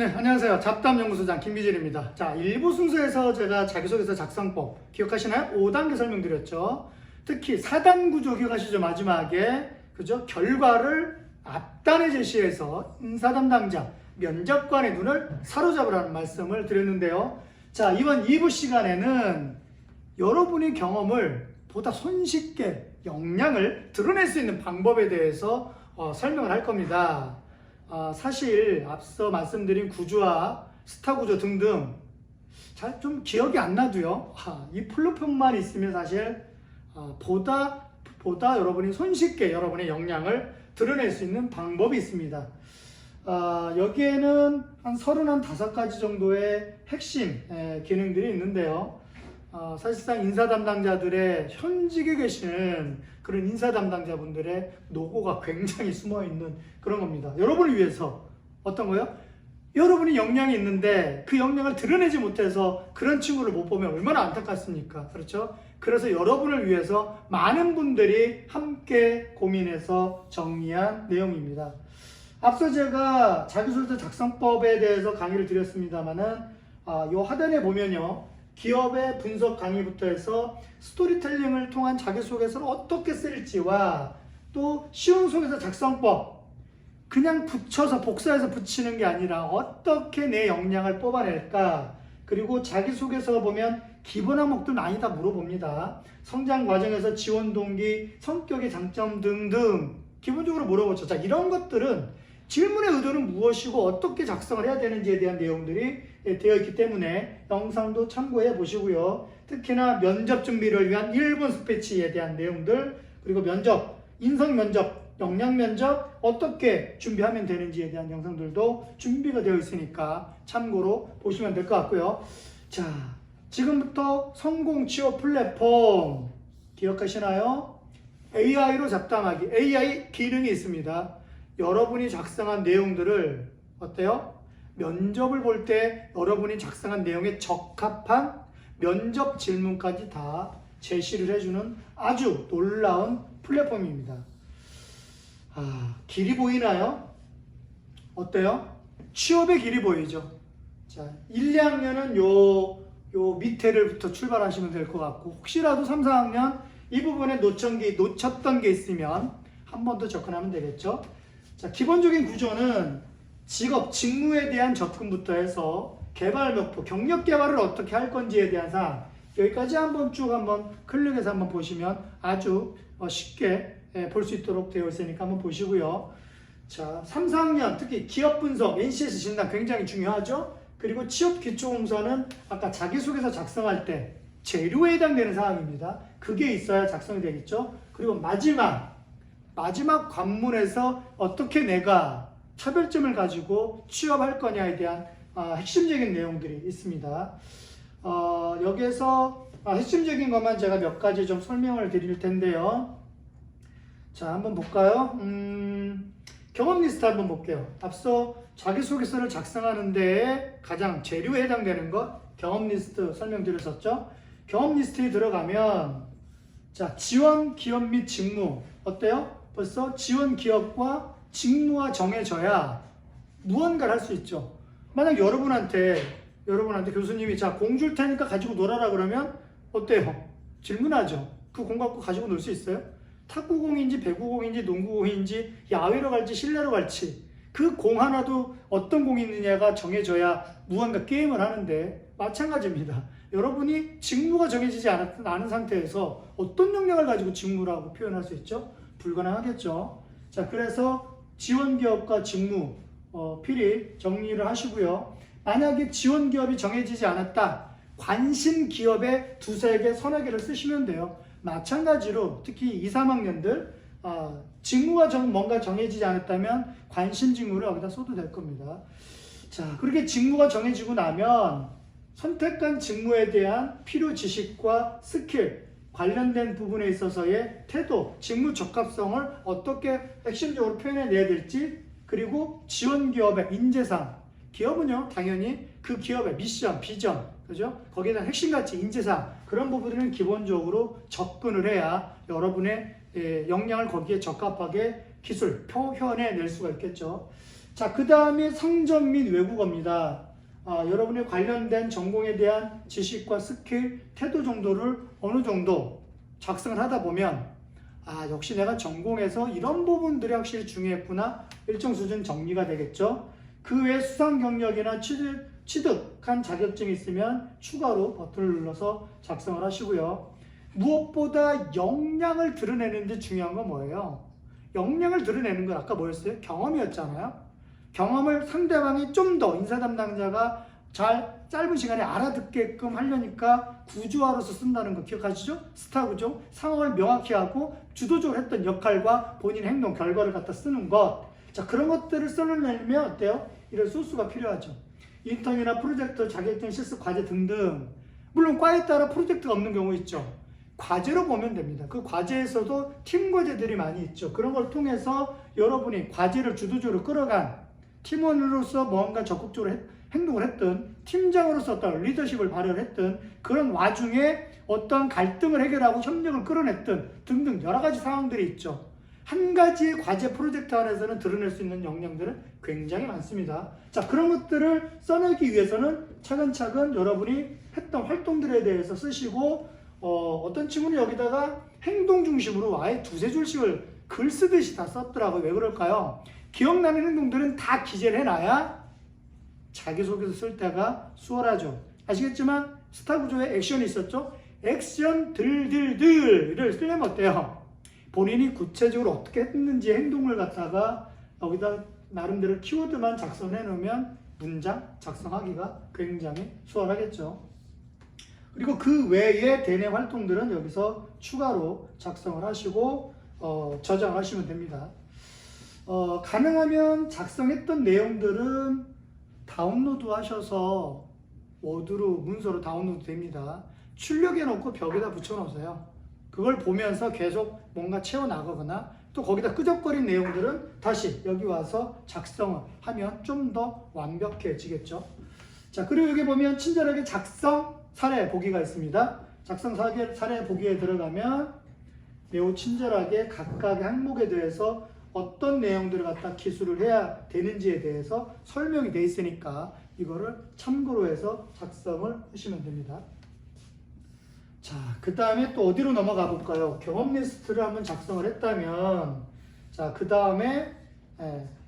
네, 안녕하세요. 잡담연구소장 김기진입니다. 자, 일부 순서에서 제가 자기소개서 작성법 기억하시나요? 5단계 설명드렸죠. 특히 4단 구조 기억하시죠? 마지막에 그죠? 결과를 앞단에 제시해서 인사 담당자, 면접관의 눈을 사로잡으라는 말씀을 드렸는데요. 자, 이번 2부 시간에는 여러분의 경험을 보다 손쉽게 역량을 드러낼 수 있는 방법에 대해서 설명을 할 겁니다. 사실 앞서 말씀드린 구조와 스타 구조 등등 잘 좀 기억이 안 나도요. 이 플랫폼만 있으면 사실 보다 여러분이 손쉽게 여러분의 역량을 드러낼 수 있는 방법이 있습니다. 여기에는 한 35가지 정도의 핵심 기능들이 있는데요. 사실상 인사 담당자들의 현직에 계시는 그런 인사 담당자분들의 노고가 굉장히 숨어 있는 그런 겁니다. 여러분을 위해서 어떤 거요? 여러분이 역량이 있는데 그 역량을 드러내지 못해서 그런 친구를 못 보면 얼마나 안타깝습니까? 그렇죠? 그래서 여러분을 위해서 많은 분들이 함께 고민해서 정리한 내용입니다. 앞서 제가 자기소개서 작성법에 대해서 강의를 드렸습니다만은 이 하단에 보면요. 기업의 분석 강의부터 해서 스토리텔링을 통한 자기소개서를 어떻게 쓸지와 또 쉬운 소개서 작성법, 그냥 붙여서 복사해서 붙이는 게 아니라 어떻게 내 역량을 뽑아낼까, 그리고 자기소개서 보면 기본 항목들 많이 다 물어봅니다. 성장 과정에서 지원 동기, 성격의 장점 등등 기본적으로 물어보죠. 자, 이런 것들은 질문의 의도는 무엇이고 어떻게 작성을 해야 되는지에 대한 내용들이 되어 있기 때문에 영상도 참고해 보시고요. 특히나 면접 준비를 위한 1분 스피치에 대한 내용들, 그리고 면접, 인성 면접, 역량 면접 어떻게 준비하면 되는지에 대한 영상들도 준비가 되어 있으니까 참고로 보시면 될 것 같고요. 자, 지금부터 성공 취업 플랫폼 기억하시나요? AI로 잡담하기, AI 기능이 있습니다. 여러분이 작성한 내용들을 어때요? 면접을 볼 때 여러분이 작성한 내용에 적합한 면접 질문까지 다 제시를 해주는 아주 놀라운 플랫폼입니다. 길이 보이나요? 어때요? 취업의 길이 보이죠? 자, 1, 2학년은 요 밑에를부터 출발하시면 될 것 같고, 혹시라도 3, 4학년 이 부분에 놓쳤던 게 있으면 한 번 더 접근하면 되겠죠? 자, 기본적인 구조는 직업, 직무에 대한 접근부터 해서 개발 목표, 경력 개발을 어떻게 할 건지에 대한 사항, 여기까지 한번 쭉 클릭해서 한번 보시면 아주 쉽게 볼 수 있도록 되어 있으니까 한번 보시고요. 자, 3, 4학년 특히 기업 분석, NCS 진단 굉장히 중요하죠. 그리고 취업 기초공서는 아까 자기소개서 작성할 때 재료에 해당되는 사항입니다. 그게 있어야 작성이 되겠죠. 그리고 마지막 관문에서 어떻게 내가 차별점을 가지고 취업할 거냐에 대한 핵심적인 내용들이 있습니다. 여기에서 핵심적인 것만 제가 몇 가지 좀 설명을 드릴 텐데요. 자, 한번 볼까요? 경험 리스트 한번 볼게요. 앞서 자기소개서를 작성하는 데에 가장 재료에 해당되는 것 경험 리스트 설명드렸었죠. 경험 리스트에 들어가면 자, 지원 기업 및 직무 어때요? 벌써 지원 기업과 직무가 정해져야 무언가를 할 수 있죠. 만약 여러분한테 교수님이 자, 공 줄 테니까 가지고 놀아라 그러면 어때요? 질문하죠. 그 공 갖고 가지고 놀 수 있어요? 탁구공인지 배구공인지 농구공인지 야외로 갈지 실내로 갈지 그 공 하나도 어떤 공이 있느냐가 정해져야 무언가 게임을 하는데 마찬가지입니다. 여러분이 직무가 정해지지 않은 상태에서 어떤 역량을 가지고 직무라고 표현할 수 있죠? 불가능하겠죠. 자, 그래서 지원기업과 직무 필히 정리를 하시고요. 만약에 지원기업이 정해지지 않았다. 관심기업에 두세 개, 서너 개를 쓰시면 돼요. 마찬가지로 특히 2, 3학년들 직무가 뭔가 정해지지 않았다면 관심 직무를 여기다 써도 될 겁니다. 자, 그렇게 직무가 정해지고 나면 선택한 직무에 대한 필요 지식과 스킬, 관련된 부분에 있어서의 태도, 직무 적합성을 어떻게 핵심적으로 표현해내야 될지, 그리고 지원 기업의 인재상, 기업은요 당연히 그 기업의 미션, 비전, 그죠? 거기에 대한 핵심 가치, 인재상 그런 부분들은 기본적으로 접근을 해야 여러분의 역량을 거기에 적합하게 기술, 표현해낼 수가 있겠죠. 자, 그 다음에 성적 및 외국어입니다. 여러분의 관련된 전공에 대한 지식과 스킬, 태도 정도를 어느 정도 작성을 하다 보면 역시 내가 전공에서 이런 부분들이 확실히 중요했구나. 일정 수준 정리가 되겠죠. 그 외에 수상 경력이나 취득한 자격증이 있으면 추가로 버튼을 눌러서 작성을 하시고요. 무엇보다 역량을 드러내는 데 중요한 건 뭐예요? 역량을 드러내는 건 아까 뭐였어요? 경험이었잖아요. 경험을 상대방이 좀 더 인사 담당자가 잘 짧은 시간에 알아듣게끔 하려니까 구조화로서 쓴다는 거 기억하시죠? 스타 구조, 상황을 명확히 하고 주도적으로 했던 역할과 본인 행동, 결과를 갖다 쓰는 것. 자, 그런 것들을 써내려면 어때요? 이런 소스가 필요하죠. 인턴이나 프로젝트, 자격증, 실습, 과제 등등. 물론 과에 따라 프로젝트가 없는 경우 있죠. 과제로 보면 됩니다. 그 과제에서도 팀 과제들이 많이 있죠. 그런 걸 통해서 여러분이 과제를 주도적으로 끌어간 팀원으로서 뭔가 적극적으로 행동을 했든 팀장으로서 어떤 리더십을 발휘했든 그런 와중에 어떤 갈등을 해결하고 협력을 끌어냈든 등등 여러 가지 상황들이 있죠. 한 가지의 과제 프로젝트 안에서는 드러낼 수 있는 역량들은 굉장히 많습니다. 자, 그런 것들을 써내기 위해서는 차근차근 여러분이 했던 활동들에 대해서 쓰시고 어떤 친구는 여기다가 행동 중심으로 아예 두세 줄씩을 글 쓰듯이 다 썼더라고요. 왜 그럴까요? 기억나는 행동들은 다 기재를 해놔야 자기소개서 쓸 때가 수월하죠. 아시겠지만 스타 구조에 액션이 있었죠. 액션 들들들을 쓰려면 어때요? 본인이 구체적으로 어떻게 했는지 행동을 갖다가 여기다 나름대로 키워드만 작성해 놓으면 문장 작성하기가 굉장히 수월하겠죠. 그리고 그 외에 대내 활동들은 여기서 추가로 작성을 하시고 저장을 하시면 됩니다. 가능하면 작성했던 내용들은 다운로드 하셔서 워드로 문서로 다운로드 됩니다. 출력해 놓고 벽에다 붙여 놓으세요. 그걸 보면서 계속 뭔가 채워 나가거나 또 거기다 끄적거린 내용들은 다시 여기 와서 작성을 하면 좀 더 완벽해지겠죠. 자, 그리고 여기 보면 친절하게 작성 사례 보기가 있습니다. 작성 사례 보기에 들어가면 매우 친절하게 각각의 항목에 대해서 어떤 내용들을 갖다 기술을 해야 되는지에 대해서 설명이 되어 있으니까 이거를 참고로 해서 작성을 하시면 됩니다. 자, 그 다음에 또 어디로 넘어가 볼까요? 경험 리스트를 한번 작성을 했다면, 자, 그 다음에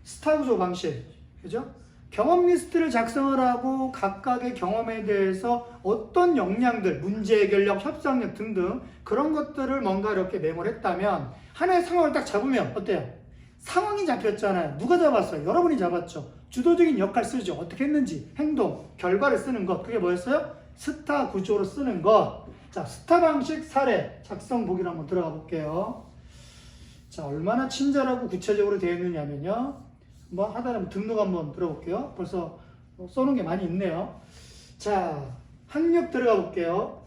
스타 구조 방식, 그죠? 경험 리스트를 작성을 하고 각각의 경험에 대해서 어떤 역량들, 문제 해결력, 협상력 등등 그런 것들을 뭔가 이렇게 메모를 했다면 하나의 상황을 딱 잡으면 어때요? 상황이 잡혔잖아요. 누가 잡았어요? 여러분이 잡았죠. 주도적인 역할 쓰죠. 어떻게 했는지, 행동, 결과를 쓰는 것. 그게 뭐였어요? 스타 구조로 쓰는 것. 자, 스타 방식 사례 작성 보기로 한번 들어가 볼게요. 자, 얼마나 친절하고 구체적으로 되어 있느냐면요. 한번 하다 보면 등록 한번 들어볼게요. 벌써 써놓은 게 많이 있네요. 자, 학력 들어가 볼게요.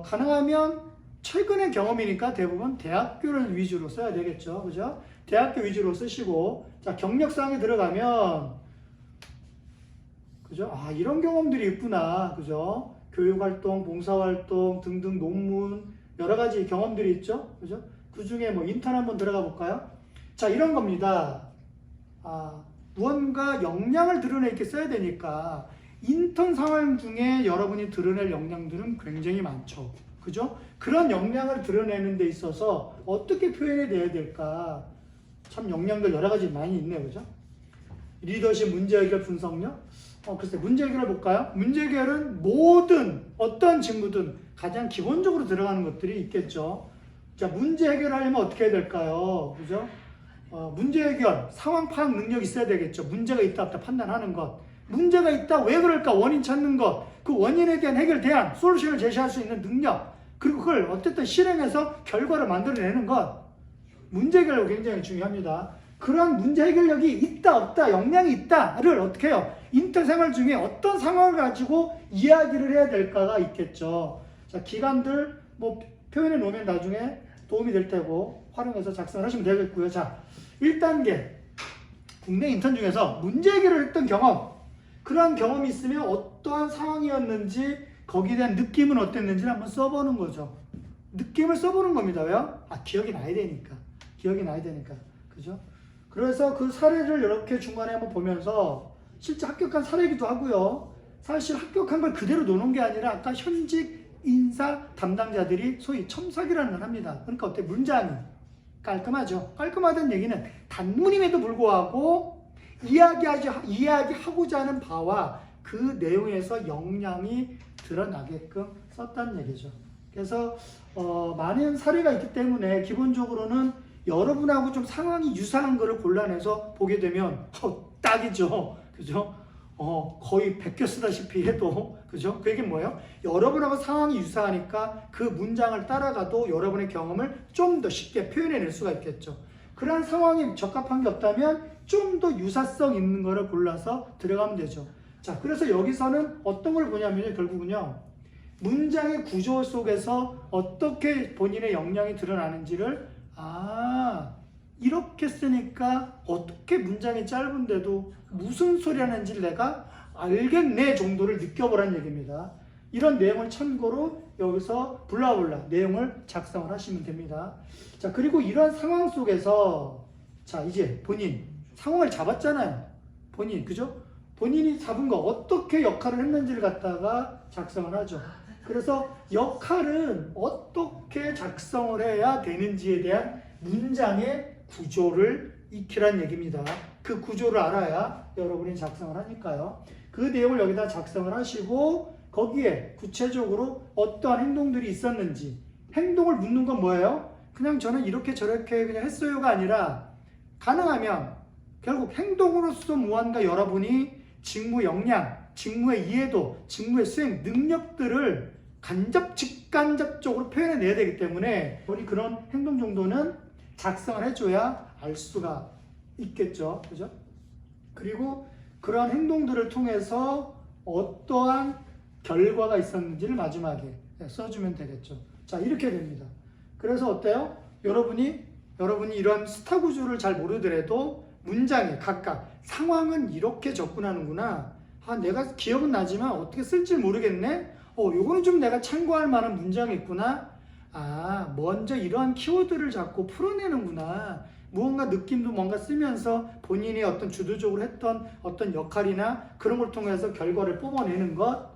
가능하면 최근의 경험이니까 대부분 대학교를 위주로 써야 되겠죠. 그죠? 대학교 위주로 쓰시고, 자, 경력사항에 들어가면, 그죠? 이런 경험들이 있구나. 그죠? 교육활동, 봉사활동 등등 논문, 여러 가지 경험들이 있죠. 그죠? 그 중에 뭐 인턴 한번 들어가 볼까요? 자, 이런 겁니다. 무언가 역량을 드러내게 써야 되니까 인턴 상황 중에 여러분이 드러낼 역량들은 굉장히 많죠. 그죠? 그런 역량을 드러내는 데 있어서 어떻게 표현해 내야 될까? 참 역량들 여러 가지 많이 있네요. 그죠? 리더십, 문제 해결, 분석력. 글쎄, 문제 해결을 볼까요? 문제 해결은 모든 어떤 직무든 가장 기본적으로 들어가는 것들이 있겠죠. 자, 문제 해결하려면 어떻게 해야 될까요? 그죠? 문제 해결, 상황 파악 능력이 있어야 되겠죠. 문제가 있다 없다 판단하는 것. 문제가 있다, 왜 그럴까? 원인 찾는 것. 그 원인에 대한 해결 대안, 솔루션을 제시할 수 있는 능력. 그리고 그걸 어쨌든 실행해서 결과를 만들어내는 것. 문제 해결이 굉장히 중요합니다. 그런 문제 해결력이 있다 없다, 역량이 있다를 어떻게 해요? 인턴 생활 중에 어떤 상황을 가지고 이야기를 해야 될까가 있겠죠. 자, 기관들 뭐 표현해 놓으면 나중에 도움이 될 테고 활용해서 작성을 하시면 되겠고요. 자, 1단계 국내 인턴 중에서 문제 해결을 했던 경험, 그러한 경험이 있으면 어떠한 상황이었는지 거기에 대한 느낌은 어땠는지를 한번 써보는 거죠. 느낌을 써보는 겁니다. 왜요? 기억이 나야 되니까. 기억이 나야 되니까. 그죠? 그래서 그 사례를 이렇게 중간에 한번 보면서 실제 합격한 사례이기도 하고요. 사실 합격한 걸 그대로 놓는 게 아니라 아까 현직 인사 담당자들이 소위 첨삭이라는 걸 합니다. 그러니까 어때? 문장이 깔끔하죠. 깔끔하다는 얘기는 단문임에도 불구하고 이야기하고자 하는 바와 그 내용에서 역량이 드러나게끔 썼다는 얘기죠. 그래서 많은 사례가 있기 때문에 기본적으로는 여러분하고 좀 상황이 유사한 거를 골라내서 보게 되면 딱이죠. 그죠? 거의 베껴 쓰다시피 해도, 그죠? 그게 뭐예요? 여러분하고 상황이 유사하니까 그 문장을 따라가도 여러분의 경험을 좀 더 쉽게 표현해낼 수가 있겠죠. 그러한 상황이 적합한 게 없다면 좀 더 유사성 있는 거를 골라서 들어가면 되죠. 자, 그래서 여기서는 어떤 걸 보냐면요, 결국은요, 문장의 구조 속에서 어떻게 본인의 역량이 드러나는지를, 이렇게 쓰니까 어떻게 문장이 짧은데도 무슨 소리 하는지 내가 알겠네 정도를 느껴보라는 얘기입니다. 이런 내용을 참고로 여기서 블라블라 내용을 작성을 하시면 됩니다. 자, 그리고 이런 상황 속에서 자, 이제 본인 상황을 잡았잖아요. 본인, 그죠? 본인이 잡은 거 어떻게 역할을 했는지를 갖다가 작성을 하죠. 그래서 역할은 어떻게 작성을 해야 되는지에 대한 문장의 구조를 익히란 얘기입니다. 그 구조를 알아야 여러분이 작성을 하니까요. 그 내용을 여기다 작성을 하시고 거기에 구체적으로 어떠한 행동들이 있었는지, 행동을 묻는 건 뭐예요? 그냥 저는 이렇게 저렇게 그냥 했어요가 아니라 가능하면 결국 행동으로서 무언가 여러분이 직무 역량, 직무의 이해도, 직무의 수행 능력들을 직간접적으로 표현해내야 되기 때문에 우리 그런 행동 정도는 작성을 해줘야 알 수가 있겠죠. 그죠? 그리고 그런 행동들을 통해서 어떠한 결과가 있었는지를 마지막에 써주면 되겠죠. 자, 이렇게 됩니다. 그래서 어때요? 여러분이 이런 스타 구조를 잘 모르더라도 문장에 각각 상황은 이렇게 접근하는구나. 내가 기억은 나지만 어떻게 쓸지 모르겠네. 요거는 좀 내가 참고할 만한 문장이 있구나. 먼저 이러한 키워드를 잡고 풀어내는구나. 무언가 느낌도 뭔가 쓰면서 본인이 어떤 주도적으로 했던 어떤 역할이나 그런 걸 통해서 결과를 뽑아내는 것.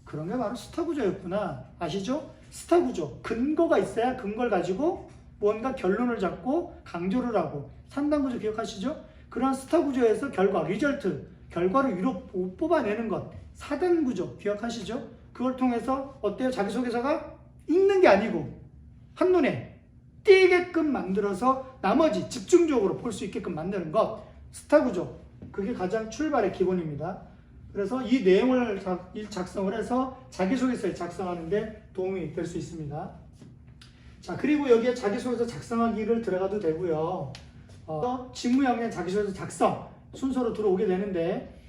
그런 게 바로 스타 구조였구나. 아시죠? 스타 구조. 근거가 있어야 근거를 가지고 뭔가 결론을 잡고 강조를 하고. 3단 구조 기억하시죠? 그런 스타 구조에서 결과, 리절트, 결과를 위로 뽑아내는 것. 4단 구조 기억하시죠? 그걸 통해서 어때요? 자기소개서가 읽는 게 아니고 한눈에 띄게끔 만들어서 나머지 집중적으로 볼 수 있게끔 만드는 것. 스타 구조. 그게 가장 출발의 기본입니다. 그래서 이 내용을 작성을 해서 자기소개서에 작성하는데 도움이 될 수 있습니다. 자, 그리고 여기에 자기소개서 작성하기를 들어가도 되고요. 직무 역량 자기소개서 작성 순서로 들어오게 되는데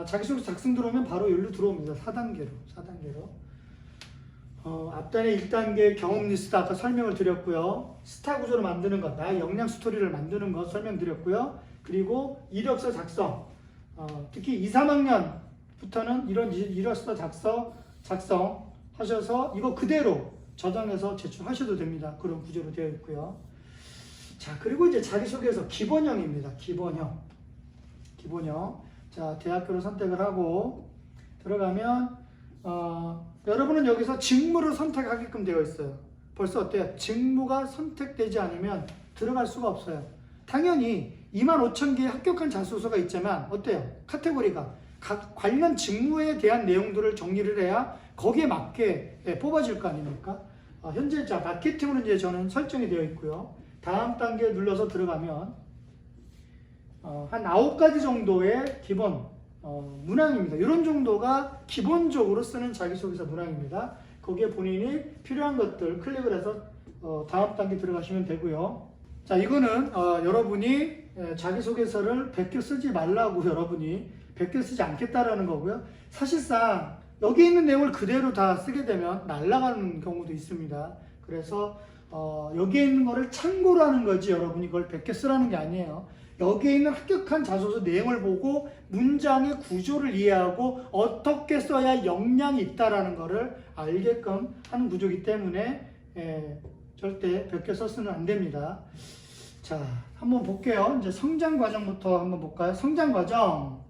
자기소개서 작성 들어오면 바로 여기로 들어옵니다. 4단계로. 앞단에 1단계 경험 리스트 아까 설명을 드렸고요. 스타 구조를 만드는 것, 나의 역량 스토리를 만드는 것 설명드렸고요. 그리고 이력서 작성, 특히 2, 3학년부터는 이런 이력서 작성 하셔서 이거 그대로 저장해서 제출하셔도 됩니다. 그런 구조로 되어 있고요. 자, 그리고 이제 자기소개서 기본형입니다. 기본형. 자, 대학교를 선택을 하고 들어가면 여러분은 여기서 직무를 선택하게끔 되어 있어요. 벌써 어때요? 직무가 선택되지 않으면 들어갈 수가 없어요. 당연히 25,000개의 합격한 자소서가 있지만 어때요? 카테고리가 각 관련 직무에 대한 내용들을 정리를 해야 거기에 맞게 뽑아질 거 아닙니까? 현재 마케팅으로 이제 저는 설정이 되어 있고요. 다음 단계 눌러서 들어가면 한 9가지 정도의 기본 문항입니다. 이런 정도가 기본적으로 쓰는 자기소개서 문항입니다. 거기에 본인이 필요한 것들 클릭을 해서 다음 단계 들어가시면 되고요. 자, 이거는 여러분이 자기소개서를 베껴 쓰지 말라고 여러분이 베껴 쓰지 않겠다라는 거고요. 사실상 여기 있는 내용을 그대로 다 쓰게 되면 날아가는 경우도 있습니다. 그래서 여기에 있는 거를 참고로 하는 거지 여러분이 그걸 베껴 쓰라는 게 아니에요. 여기에 있는 합격한 자소서 내용을 보고 문장의 구조를 이해하고 어떻게 써야 역량이 있다라는 것을 알게끔 하는 구조이기 때문에 절대 베껴 써서는 안 됩니다. 자, 한번 볼게요. 이제 성장 과정부터 한번 볼까요? 성장 과정.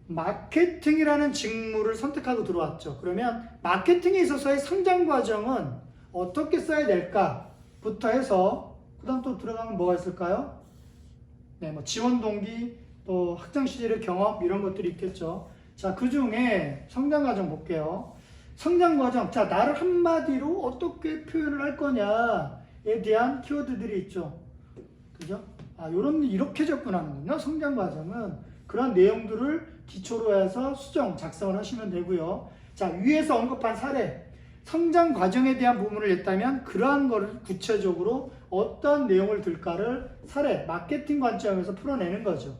마케팅이라는 직무를 선택하고 들어왔죠. 그러면 마케팅에 있어서의 성장 과정은 어떻게 써야 될까부터 해서 그다음 또 들어가면 뭐가 있을까요? 네, 뭐 지원 동기, 또 학창 시절의 경험 이런 것들이 있겠죠. 자, 그 중에 성장 과정 볼게요. 성장 과정. 자, 나를 한마디로 어떻게 표현을 할 거냐에 대한 키워드들이 있죠. 그죠? 이렇게 접근하는군요. 성장 과정은 그런 내용들을 기초로 해서 수정, 작성을 하시면 되고요. 자, 위에서 언급한 사례, 성장 과정에 대한 부분을 냈다면 그러한 거를 구체적으로 어떤 내용을 들까를 사례, 마케팅 관점에서 풀어내는 거죠.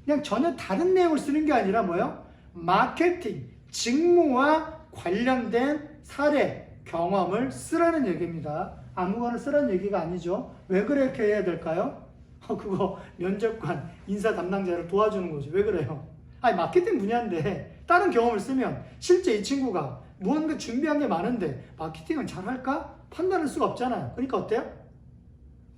그냥 전혀 다른 내용을 쓰는 게 아니라 뭐예요? 마케팅, 직무와 관련된 사례, 경험을 쓰라는 얘기입니다. 아무거나 쓰라는 얘기가 아니죠. 왜 그렇게 해야 될까요? 그거 면접관, 인사 담당자를 도와주는 거죠. 왜 그래요? 마케팅 분야인데 다른 경험을 쓰면 실제 이 친구가 무언가 준비한 게 많은데 마케팅은 잘할까? 판단할 수가 없잖아요. 그러니까 어때요?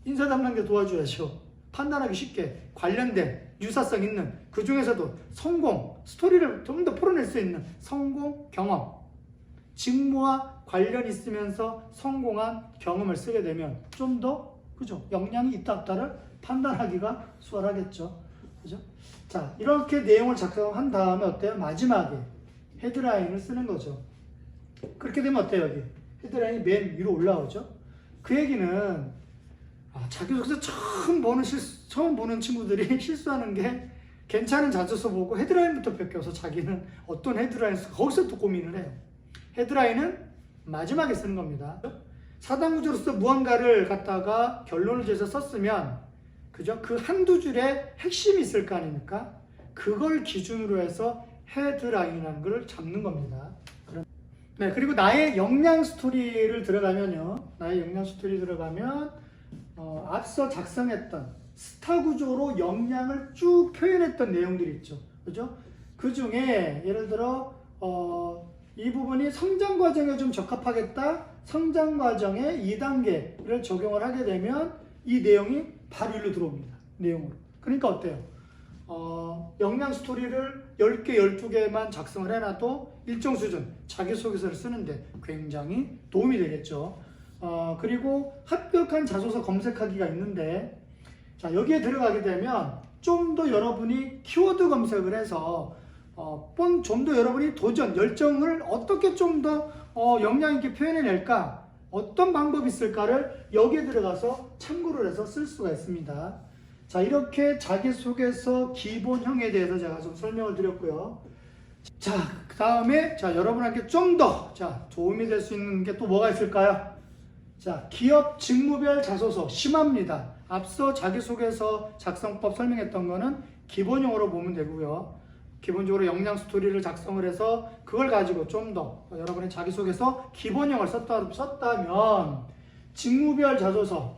인사 담당자 도와줘야죠. 판단하기 쉽게 관련된 유사성 있는 그 중에서도 성공, 스토리를 좀 더 풀어낼 수 있는 성공 경험, 직무와 관련 있으면서 성공한 경험을 쓰게 되면 좀 더 그죠? 역량이 있다 없다를 판단하기가 수월하겠죠. 그죠? 자, 이렇게 내용을 작성한 다음에 어때요? 마지막에 헤드라인을 쓰는 거죠. 그렇게 되면 어때요? 여기 헤드라인이 맨 위로 올라오죠. 그 얘기는 자기소개서 처음 보는 친구들이 실수하는 게 괜찮은 자소서 보고 헤드라인부터 뺏겨서 자기는 어떤 헤드라인 쓸까 거기서 또 고민을 해요. 헤드라인은 마지막에 쓰는 겁니다. 사단 구조로서 무언가를 갖다가 결론을 지어서 썼으면 그죠? 그 한두 줄에 핵심이 있을 거 아닙니까? 그걸 기준으로 해서 헤드라인이라는 걸 잡는 겁니다. 네, 그리고 나의 역량 스토리를 들어가면요. 앞서 작성했던 스타 구조로 역량을 쭉 표현했던 내용들이 있죠. 그죠? 그 중에 예를 들어 이 부분이 성장 과정에 좀 적합하겠다. 성장 과정에 2단계를 적용을 하게 되면 이 내용이 바로 일로 들어옵니다. 내용으로. 그러니까 어때요? 역량 스토리를 10개, 12개만 작성을 해놔도 일정 수준 자기소개서를 쓰는데 굉장히 도움이 되겠죠. 그리고 합격한 자소서 검색하기가 있는데 자, 여기에 들어가게 되면 좀 더 여러분이 키워드 검색을 해서 좀 더 여러분이 도전, 열정을 어떻게 좀 더 역량 있게 표현해낼까? 어떤 방법이 있을까를 여기에 들어가서 참고를 해서 쓸 수가 있습니다. 자, 이렇게 자기소개서 기본형에 대해서 제가 좀 설명을 드렸고요. 자, 그 다음에 여러분에게 좀 더 도움이 될 수 있는 게 또 뭐가 있을까요? 자, 기업 직무별 자소서 심화입니다. 앞서 자기소개서 작성법 설명했던 거는 기본형으로 보면 되고요. 기본적으로 역량 스토리를 작성을 해서 그걸 가지고 좀 더 여러분의 자기소개서 기본형을 썼다면 직무별 자소서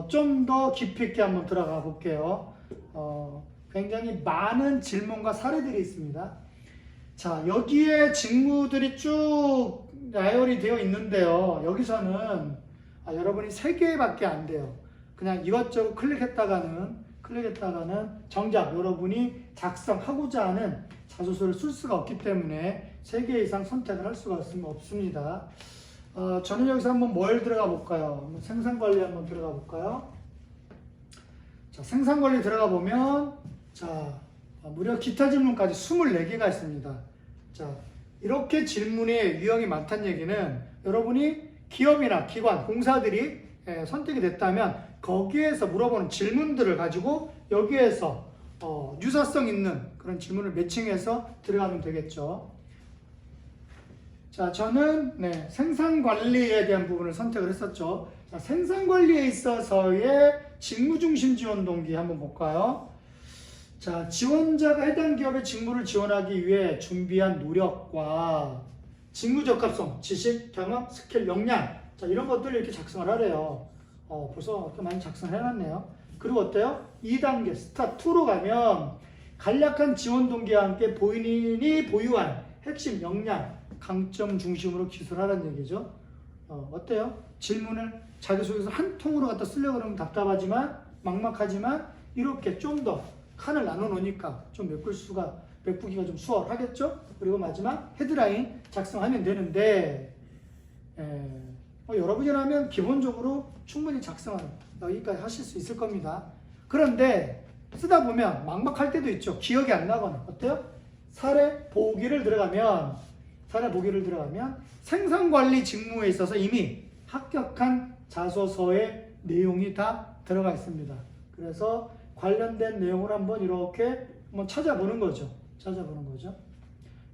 좀 더 깊이 있게 한번 들어가 볼게요. 굉장히 많은 질문과 사례들이 있습니다. 자, 여기에 직무들이 쭉 나열이 되어 있는데요. 여기서는 여러분이 3개밖에 안 돼요. 그냥 이것저것 클릭했다가는 정작 여러분이 작성하고자 하는 자소서를 쓸 수가 없기 때문에 3개 이상 선택을 할 수가 없습니다. 저는 여기서 한번 뭘 들어가 볼까요? 생산관리 한번 들어가 볼까요? 자, 생산관리 들어가 보면 무려 기타 질문까지 24개가 있습니다. 자, 이렇게 질문의 유형이 많다는 얘기는 여러분이 기업이나 기관, 공사들이 선택이 됐다면 거기에서 물어보는 질문들을 가지고 여기에서 유사성 있는 그런 질문을 매칭해서 들어가면 되겠죠. 자, 저는 생산관리에 대한 부분을 선택을 했었죠. 자, 생산관리에 있어서의 직무중심 지원 동기 한번 볼까요? 자, 지원자가 해당 기업의 직무를 지원하기 위해 준비한 노력과 직무 적합성, 지식, 경험, 스킬, 역량 이런 것들을 이렇게 작성을 하래요. 벌써 이렇게 많이 작성을 해놨네요. 그리고 어때요? 2단계 스타 2로 가면 간략한 지원 동기와 함께 본인이 보유한 핵심 역량, 강점 중심으로 기술하라는 얘기죠. 어때요? 질문을 자기소개서 한 통으로 갖다 쓰려고 그러면 답답하지만 막막하지만 이렇게 좀 더 칸을 나눠 놓으니까 좀 메꾸기가 좀 수월하겠죠? 그리고 마지막 헤드라인 작성하면 되는데 여러분이라면 기본적으로 충분히 작성을 여기까지 하실 수 있을 겁니다. 그런데 쓰다 보면 막막할 때도 있죠. 기억이 안 나거나. 어때요? 사례 보기를 들어가면 생산관리 직무에 있어서 이미 합격한 자소서의 내용이 다 들어가 있습니다. 그래서 관련된 내용을 한번 이렇게 한번 찾아보는 거죠.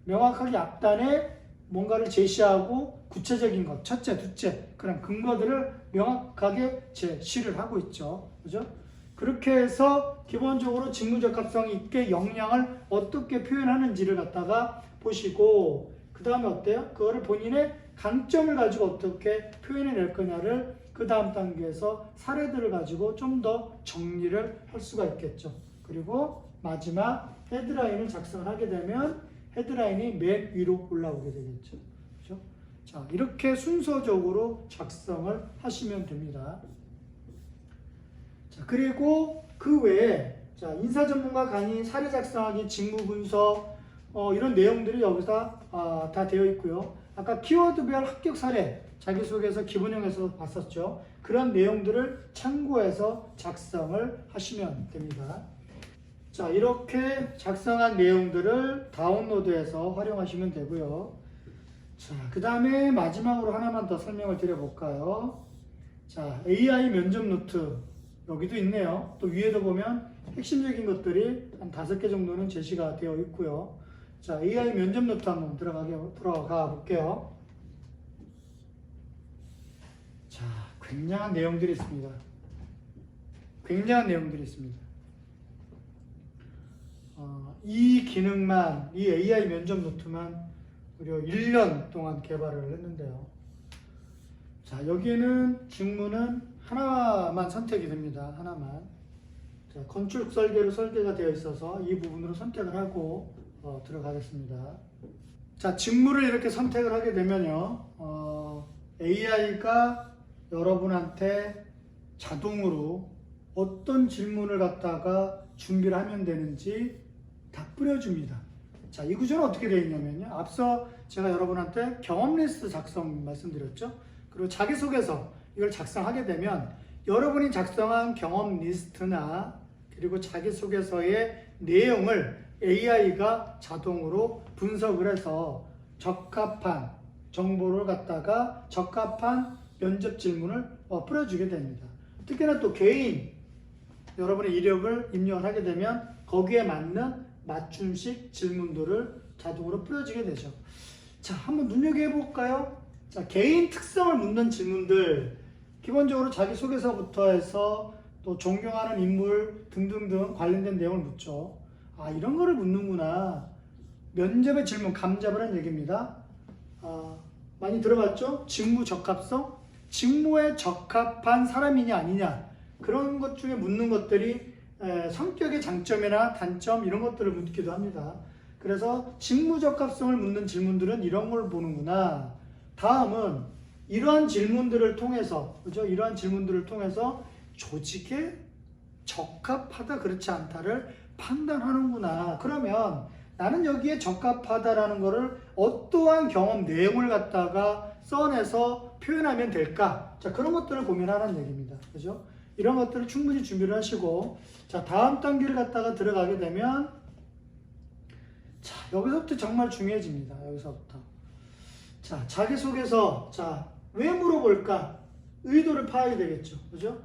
명확하게 앞단에 뭔가를 제시하고 구체적인 것, 첫째, 둘째, 그런 근거들을 명확하게 제시를 하고 있죠. 그죠? 그렇게 해서 기본적으로 직무적합성 있게 역량을 어떻게 표현하는지를 갖다가 보시고, 그 다음에 어때요? 그거를 본인의 강점을 가지고 어떻게 표현해낼 거냐를 그 다음 단계에서 사례들을 가지고 좀 더 정리를 할 수가 있겠죠. 그리고 마지막 헤드라인을 작성을 하게 되면 헤드라인이 맨 위로 올라오게 되겠죠. 그렇죠? 자, 이렇게 순서적으로 작성을 하시면 됩니다. 자, 그리고 그 외에 인사 전문가 강의, 사례 작성하기, 직무 분석 이런 내용들이 여기서 다 되어 있고요. 아까 키워드별 합격 사례 자기소개서 기본형에서 봤었죠. 그런 내용들을 참고해서 작성을 하시면 됩니다. 자, 이렇게 작성한 내용들을 다운로드해서 활용하시면 되고요. 자, 그 다음에 마지막으로 하나만 더 설명을 드려볼까요? 자, AI 면접 노트 여기도 있네요. 또 위에도 보면 핵심적인 것들이 한 5개 정도는 제시가 되어 있고요. 자, AI 면접 노트 한번 들어가 볼게요. 자, 굉장한 내용들이 있습니다. 이 기능만, 이 AI 면접 노트만 무려 1년 동안 개발을 했는데요. 자, 여기에는 직무는 하나만 선택이 됩니다. 하나만. 자, 건축 설계로 설계가 되어 있어서 이 부분으로 선택을 하고 들어가겠습니다. 자, 직무를 이렇게 선택을 하게 되면요. AI가 여러분한테 자동으로 어떤 질문을 갖다가 준비를 하면 되는지 다 뿌려줍니다. 자, 이 구조는 어떻게 되어 있냐면요. 앞서 제가 여러분한테 경험 리스트 작성 말씀드렸죠. 그리고 자기소개서 이걸 작성하게 되면 여러분이 작성한 경험 리스트나 그리고 자기소개서의 내용을 AI가 자동으로 분석을 해서 적합한 정보를 갖다가 적합한 면접 질문을 뿌려주게 됩니다. 특히나 또 개인 여러분의 이력을 입력을 하게 되면 거기에 맞는 맞춤식 질문들을 자동으로 뿌려지게 되죠. 자, 한번 눈여겨볼까요? 자, 개인 특성을 묻는 질문들, 기본적으로 자기소개서부터 해서 또 존경하는 인물 등등등 관련된 내용을 묻죠. 아, 이런 거를 묻는구나. 면접의 질문, 감잡으라는 얘기입니다. 많이 들어봤죠? 직무 적합성? 직무에 적합한 사람이냐 아니냐, 그런 것 중에 묻는 것들이 성격의 장점이나 단점 이런 것들을 묻기도 합니다. 그래서 직무 적합성을 묻는 질문들은 이런 걸 보는구나. 다음은 이러한 질문들을 통해서, 그죠? 이러한 질문들을 통해서 조직에 적합하다 그렇지 않다를 판단하는구나. 그러면 나는 여기에 적합하다라는 거를 어떠한 경험 내용을 갖다가 써내서 표현하면 될까? 자, 그런 것들을 고민하라는 얘기입니다. 그죠? 이런 것들을 충분히 준비를 하시고, 자, 다음 단계를 갖다가 들어가게 되면, 자, 여기서부터 정말 중요해집니다. 여기서부터. 자, 자기소개서. 자, 왜 물어볼까? 의도를 파악이 되겠죠. 그죠?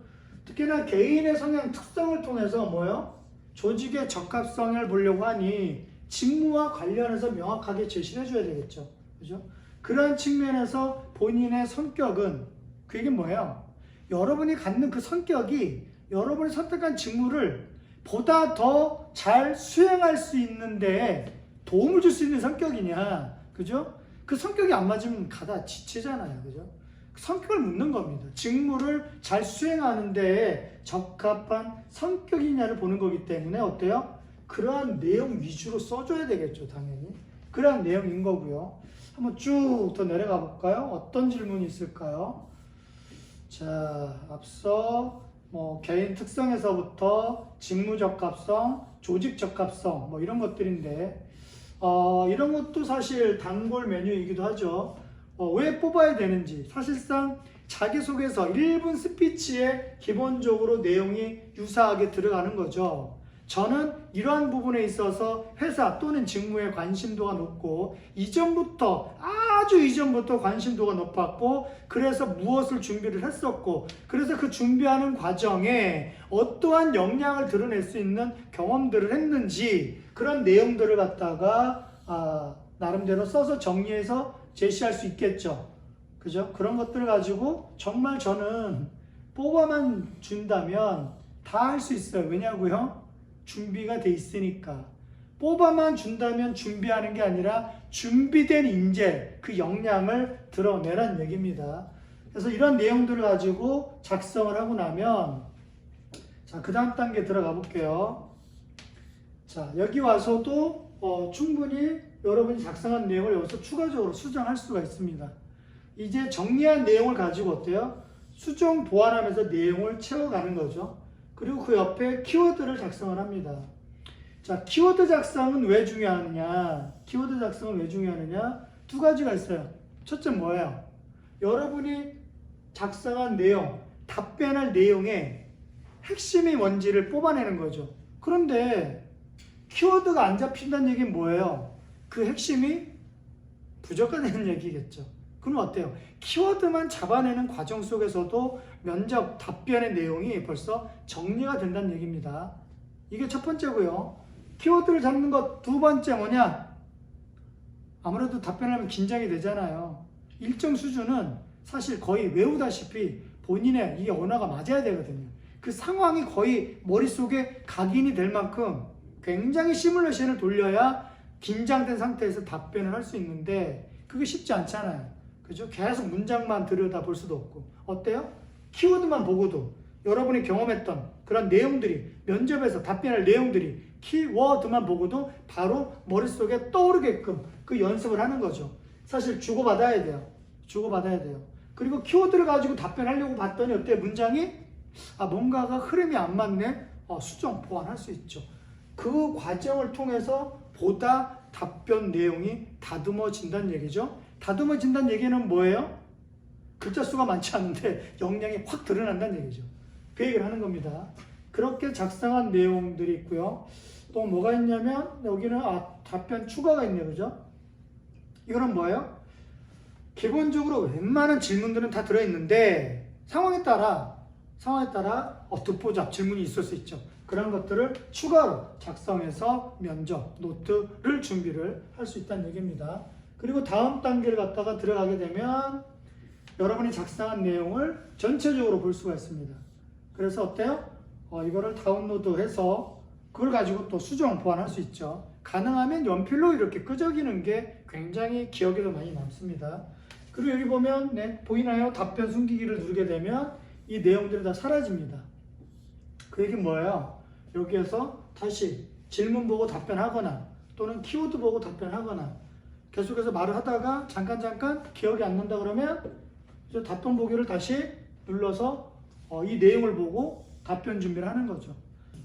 특히나 개인의 성향 특성을 통해서 뭐요? 조직의 적합성을 보려고 하니 직무와 관련해서 명확하게 제시를 해줘야 되겠죠. 그죠? 그러한 측면에서 본인의 성격은, 그게 뭐예요? 여러분이 갖는 그 성격이 여러분이 선택한 직무를 보다 더 잘 수행할 수 있는 데에 도움을 줄 수 있는 성격이냐, 그죠? 그 성격이 안 맞으면 가다 지치잖아요, 그죠? 그 성격을 묻는 겁니다. 직무를 잘 수행하는 데에 적합한 성격이냐를 보는 거기 때문에 어때요? 그러한 내용 위주로 써줘야 되겠죠, 당연히. 그러한 내용인 거고요. 한번 쭉 더 내려가 볼까요? 어떤 질문이 있을까요? 자, 앞서 뭐 개인 특성에서부터 직무 적합성, 조직 적합성 뭐 이런 것들인데 이런 것도 사실 단골 메뉴이기도 하죠. 왜 뽑아야 되는지 사실상 자기소개서 1분 스피치에 기본적으로 내용이 유사하게 들어가는 거죠. 저는 이러한 부분에 있어서 회사 또는 직무에 관심도가 높고 아주 이전부터 관심도가 높았고 그래서 무엇을 준비를 했었고 그래서 그 준비하는 과정에 어떠한 역량을 드러낼 수 있는 경험들을 했는지 그런 내용들을 갖다가 나름대로 써서 정리해서 제시할 수 있겠죠. 그죠? 그런 것들을 가지고 정말 저는 뽑아만 준다면 다 할 수 있어요. 왜냐고요? 준비가 돼 있으니까. 뽑아만 준다면 준비하는 게 아니라 준비된 인재, 그 역량을 드러내란 얘기입니다. 그래서 이런 내용들을 가지고 작성을 하고 나면 자, 그 다음 단계 들어가 볼게요. 자, 여기 와서도 충분히 여러분이 작성한 내용을 여기서 추가적으로 수정할 수가 있습니다. 이제 정리한 내용을 가지고 어때요? 수정 보완하면서 내용을 채워가는 거죠. 그리고 그 옆에 키워드를 작성을 합니다. 자, 키워드 작성은 왜 중요하느냐? 키워드 작성은 왜 중요하느냐? 두 가지가 있어요. 첫째 뭐예요? 여러분이 작성한 내용, 답변할 내용의 핵심이 뭔지를 뽑아내는 거죠. 그런데 키워드가 안 잡힌다는 얘기는 뭐예요? 그 핵심이 부족하다는 얘기겠죠. 그럼 어때요? 키워드만 잡아내는 과정 속에서도 면접 답변의 내용이 벌써 정리가 된다는 얘기입니다. 이게 첫 번째고요. 키워드를 잡는 것 두 번째 뭐냐? 아무래도 답변하면 긴장이 되잖아요. 일정 수준은 사실 거의 외우다시피 본인의 이 언어가 맞아야 되거든요. 그 상황이 거의 머릿속에 각인이 될 만큼 굉장히 시뮬레이션을 돌려야 긴장된 상태에서 답변을 할 수 있는데 그게 쉽지 않잖아요. 그죠? 계속 문장만 들여다볼 수도 없고. 어때요? 키워드만 보고도 여러분이 경험했던 그런 내용들이 면접에서 답변할 내용들이 키워드만 보고도 바로 머릿속에 떠오르게끔 그 연습을 하는 거죠. 사실 주고받아야 돼요. 주고받아야 돼요. 그리고 키워드를 가지고 답변하려고 봤더니 어때? 문장이 뭔가가 흐름이 안 맞네? 수정, 보완할 수 있죠. 그 과정을 통해서 보다 답변 내용이 다듬어진다는 얘기죠. 다듬어진다는 얘기는 뭐예요? 글자 수가 많지 않은데 역량이 확 드러난다는 얘기죠. 그 얘기를 하는 겁니다. 그렇게 작성한 내용들이 있고요. 또 뭐가 있냐면 여기는 답변 추가가 있네요. 그죠? 이거는 뭐예요? 기본적으로 웬만한 질문들은 다 들어있는데 상황에 따라 듣보잡 질문이 있을 수 있죠. 그런 것들을 추가로 작성해서 면접 노트를 준비를 할 수 있다는 얘기입니다. 그리고 다음 단계를 갖다가 들어가게 되면 여러분이 작성한 내용을 전체적으로 볼 수가 있습니다. 그래서 어때요? 이거를 다운로드해서 그걸 가지고 또 수정 보완할 수 있죠. 가능하면 연필로 이렇게 끄적이는 게 굉장히 기억에도 많이 남습니다. 그리고 여기 보면 보이나요? 답변 숨기기를 누르게 되면 이 내용들이 다 사라집니다. 그 얘기는 뭐예요? 여기에서 다시 질문 보고 답변하거나 또는 키워드 보고 답변하거나 계속해서 말을 하다가 잠깐 기억이 안 난다 그러면 이제 답변 보기를 다시 눌러서 이 내용을 보고 답변 준비를 하는 거죠.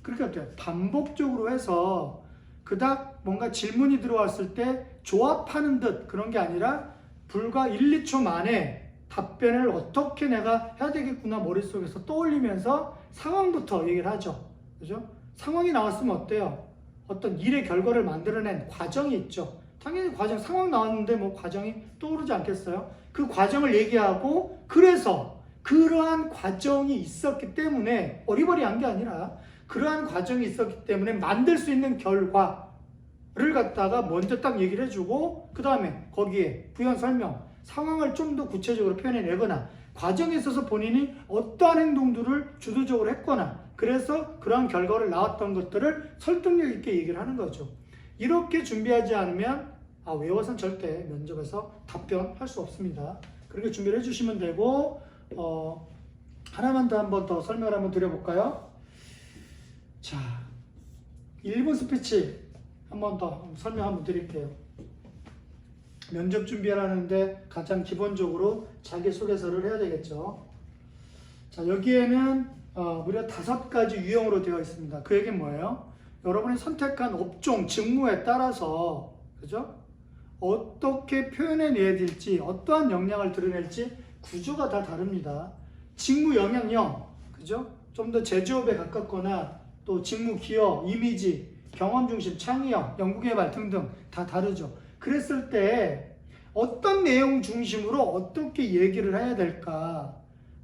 그렇게 어때요? 반복적으로 해서 그닥 뭔가 질문이 들어왔을 때 조합하는 듯 그런 게 아니라 불과 1, 2초 만에 답변을 어떻게 내가 해야 되겠구나 머릿속에서 떠올리면서 상황부터 얘기를 하죠. 그죠? 상황이 나왔으면 어때요? 어떤 일의 결과를 만들어낸 과정이 있죠. 당연히 상황 나왔는데 뭐 과정이 떠오르지 않겠어요? 그 과정을 얘기하고 그래서 그러한 과정이 있었기 때문에 어리버리한 게 아니라 그러한 과정이 있었기 때문에 만들 수 있는 결과를 갖다가 먼저 딱 얘기를 해주고 그 다음에 거기에 부연 설명, 상황을 좀 더 구체적으로 표현해내거나 과정에 있어서 본인이 어떠한 행동들을 주도적으로 했거나 그래서 그러한 결과를 나왔던 것들을 설득력 있게 얘기를 하는 거죠. 이렇게 준비하지 않으면 외워서는 절대 면접에서 답변할 수 없습니다. 그렇게 준비를 해주시면 되고 하나만 더 한번 더 설명을 한번 드려볼까요? 자, 1분 스피치 한번 더 설명 한번 드릴게요. 면접 준비하는데 가장 기본적으로 자기소개서를 해야 되겠죠. 자, 여기에는 무려 5가지 유형으로 되어 있습니다. 그 얘기는 뭐예요? 여러분이 선택한 업종, 직무에 따라서 그죠? 어떻게 표현해내야 될지, 어떠한 역량을 드러낼지 구조가 다 다릅니다. 직무 영향형, 그죠? 좀 더 제조업에 가깝거나 또 직무 기여, 이미지, 경험 중심, 창의형, 연구개발 등등 다 다르죠. 그랬을 때 어떤 내용 중심으로 어떻게 얘기를 해야 될까?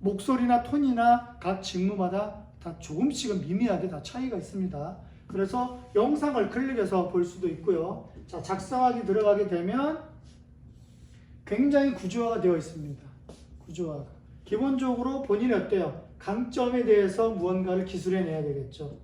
목소리나 톤이나 각 직무마다 다 조금씩은 미미하게 다 차이가 있습니다. 그래서 영상을 클릭해서 볼 수도 있고요. 자, 작성하기 들어가게 되면 굉장히 구조화가 되어 있습니다. 구조화가. 기본적으로 본인이 어때요? 강점에 대해서 무언가를 기술해내야 되겠죠.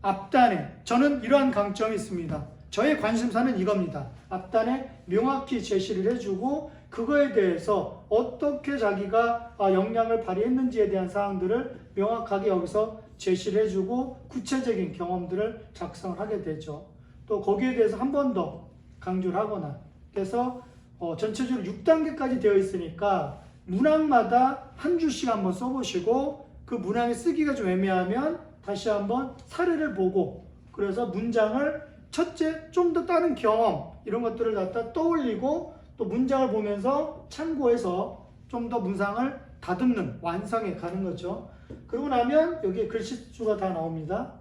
앞단에 저는 이러한 강점이 있습니다. 저의 관심사는 이겁니다. 앞단에 명확히 제시를 해주고 그거에 대해서 어떻게 자기가 역량을 발휘했는지에 대한 사항들을 명확하게 여기서 제시를 해주고 구체적인 경험들을 작성을 하게 되죠. 또 거기에 대해서 한 번 더 강조를 하거나 그래서 전체적으로 6단계까지 되어 있으니까 문항마다 한 줄씩 한번 써보시고 그 문항이 쓰기가 좀 애매하면 다시 한번 사례를 보고 그래서 문장을 첫째 좀 더 다른 경험 이런 것들을 갖다 떠올리고 또 문장을 보면서 참고해서 좀 더 문장을 다듬는 완성해 가는 거죠. 그러고 나면 여기 글씨수가 다 나옵니다.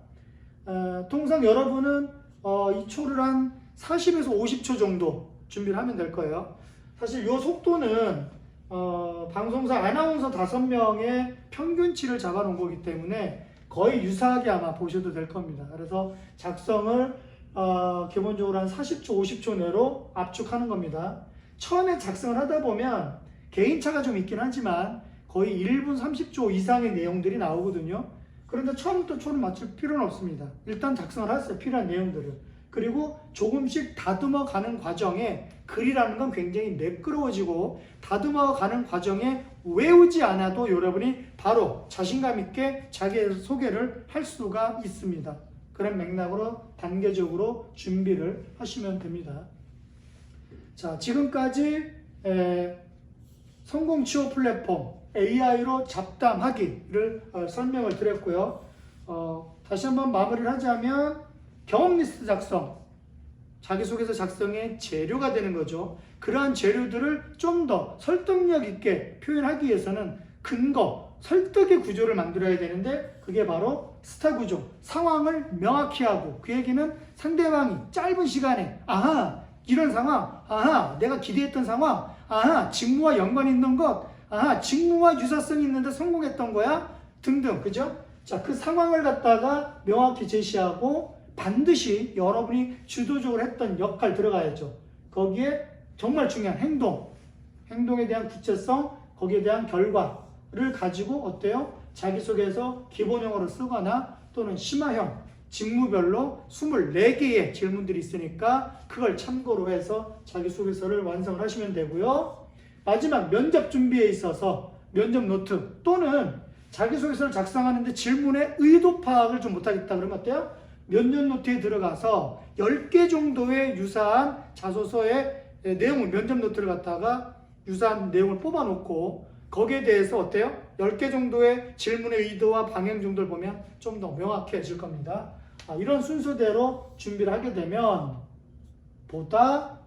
통상 여러분은 이 초를 한 40에서 50초 정도 준비를 하면 될 거예요. 사실 이 속도는 방송사 아나운서 5명의 평균치를 잡아놓은 거기 때문에 거의 유사하게 아마 보셔도 될 겁니다. 그래서 작성을 기본적으로 한 40초, 50초 내로 압축하는 겁니다. 처음에 작성을 하다 보면 개인차가 좀 있긴 하지만 거의 1분 30초 이상의 내용들이 나오거든요. 그런데 처음부터 초를 맞출 필요는 없습니다. 일단 작성을 하세요. 필요한 내용들을. 그리고 조금씩 다듬어 가는 과정에 글이라는 건 굉장히 매끄러워지고 다듬어 가는 과정에 외우지 않아도 여러분이 바로 자신감 있게 자기 소개를 할 수가 있습니다. 그런 맥락으로 단계적으로 준비를 하시면 됩니다. 자, 지금까지 성공 취업 플랫폼 AI로 잡담하기를 설명을 드렸고요. 다시 한번 마무리를 하자면 경험 리스트 작성, 자기소개서 작성의 재료가 되는 거죠. 그러한 재료들을 좀 더 설득력 있게 표현하기 위해서는 근거, 설득의 구조를 만들어야 되는데 그게 바로 스타 구조, 상황을 명확히 하고 그 얘기는 상대방이 짧은 시간에 아하, 이런 상황, 아하, 내가 기대했던 상황, 아하, 직무와 연관 있는 것, 아하, 직무와 유사성이 있는데 성공했던 거야? 등등, 그죠? 자, 그 상황을 갖다가 명확히 제시하고 반드시 여러분이 주도적으로 했던 역할 들어가야죠. 거기에 정말 중요한 행동에 대한 구체성, 거기에 대한 결과를 가지고 어때요? 자기소개서 기본형으로 쓰거나 또는 심화형, 직무별로 24개의 질문들이 있으니까 그걸 참고로 해서 자기소개서를 완성을 하시면 되고요. 마지막 면접 준비에 있어서 면접 노트 또는 자기소개서를 작성하는데 질문의 의도 파악을 좀 못하겠다 그러면 어때요? 면접 노트에 들어가서 10개 정도의 유사한 자소서의 내용을 면접 노트를 갖다가 유사한 내용을 뽑아놓고 거기에 대해서 어때요? 10개 정도의 질문의 의도와 방향 정도를 보면 좀 더 명확해질 겁니다. 이런 순서대로 준비를 하게 되면 보다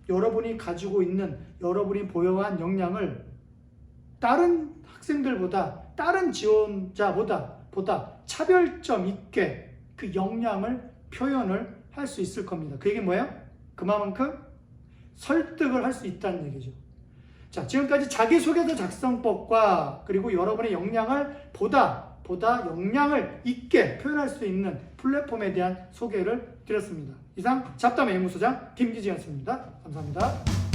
여러분이 가지고 있는 여러분이 보유한 역량을 다른 학생들보다 다른 지원자보다 차별점 있게 그 역량을 표현을 할 수 있을 겁니다. 그 얘기는 뭐예요? 그만큼 설득을 할 수 있다는 얘기죠. 자, 지금까지 자기소개서 작성법과 그리고 여러분의 역량을 보다 역량을 있게 표현할 수 있는 플랫폼에 대한 소개를 드렸습니다. 이상 잡담의 연구소장 김기지였습니다. 감사합니다.